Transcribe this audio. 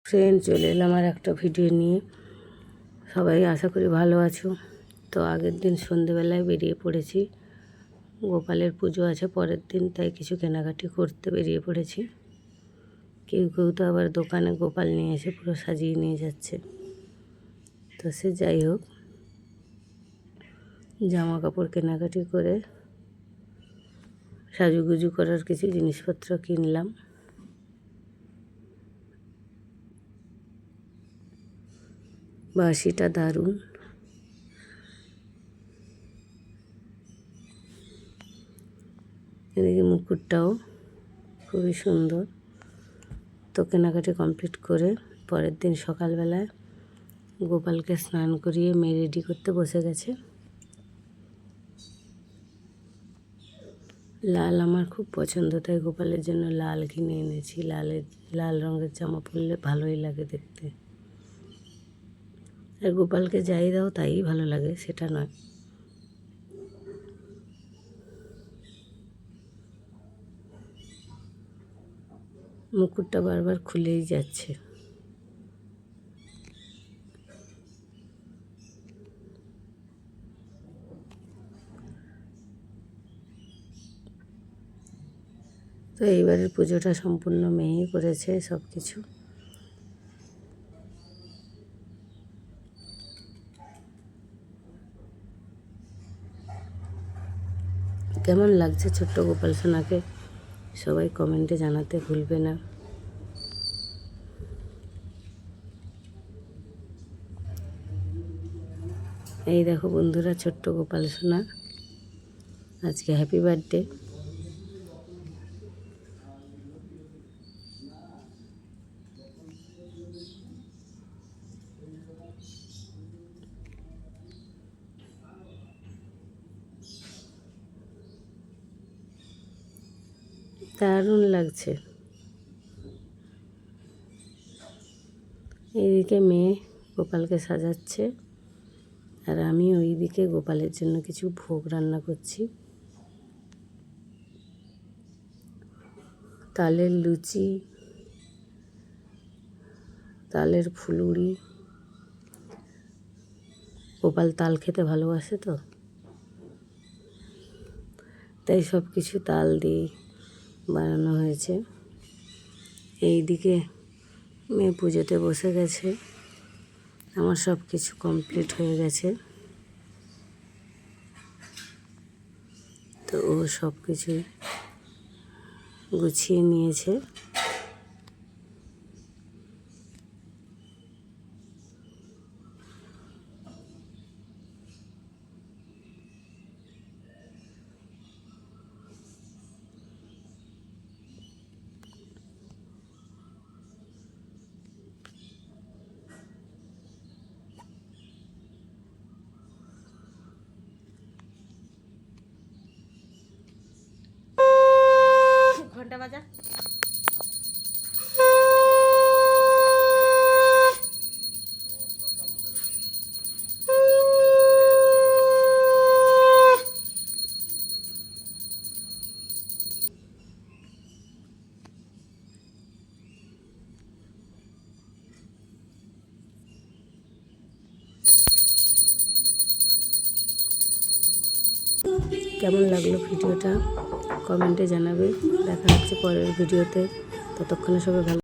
Friend, চলে এলাম আর একটা ভিডিও নিয়ে। সবাই আশা করি ভালো আছো। তো আগের দিন সন্ধেবেলায় বেরিয়ে পড়েছি, গোপালের পুজো আছে পরের দিন, তাই কিছু কেনাকাটি করতে বেরিয়ে পড়েছি। কেউ কেউ তো আবার দোকানে গোপাল নিয়ে এসে পুরো সাজিয়ে নিয়ে যাচ্ছে। তো সে যাই হোক, জামা কাপড় কেনাকাটি করে সাজুগুজু করার কিছু জিনিসপত্র কিনলাম। বাঁশিটা দারুণ, এদিকে মুকুটটাও খুবই সুন্দর। তো কেনাকাটি কমপ্লিট করে পরের দিন সকালবেলায় গোপালকে স্নান করিয়ে মেয়ে রেডি করতে বসে গেছে। লাল আমার খুব পছন্দ, তাই গোপালের জন্য লাল কিনে এনেছি। লাল রঙের জামা পরলে ভালোই লাগে দেখতে। আর গোপালকে যাই দাও তাই ভালো লাগে, সেটা নয়। মুকুটটা বারবার খুলেই যাচ্ছে। তো এইবারের পুজোটা সম্পূর্ণ মেয়েই করেছে সব কিছু। কেমন লাগছে ছোট্ট গোপাল সোনাকে সবাই কমেন্টে জানাতে ভুলবে না। এই দেখো বন্ধুরা, ছোট্ট গোপাল সোনা আজকে হ্যাপি বার্থডে। দারুণ লাগছে। এইদিকে মেয়ে গোপালকে সাজাচ্ছে, আর আমি ওইদিকে গোপালের জন্য কিছু ভোগ রান্না করছি। তালের লুচি, তালের ফুলুরি। গোপাল তাল খেতে ভালোবাসে, তো তাই সব কিছু তাল দিয়ে বানানো হয়েছে। এইদিকে মেয়ে পুজোতে বসে গেছে, আমার সব কিছু কমপ্লিট হয়ে গেছে। তো ও সব কিছু গুছিয়ে নিয়েছে। ঘন্টা বাজা। কেমন লাগলো ভিডিওটা কমেন্টে জানাবে। দেখা হচ্ছে পরের ভিডিওতে, ততক্ষণে সবাই ভালো।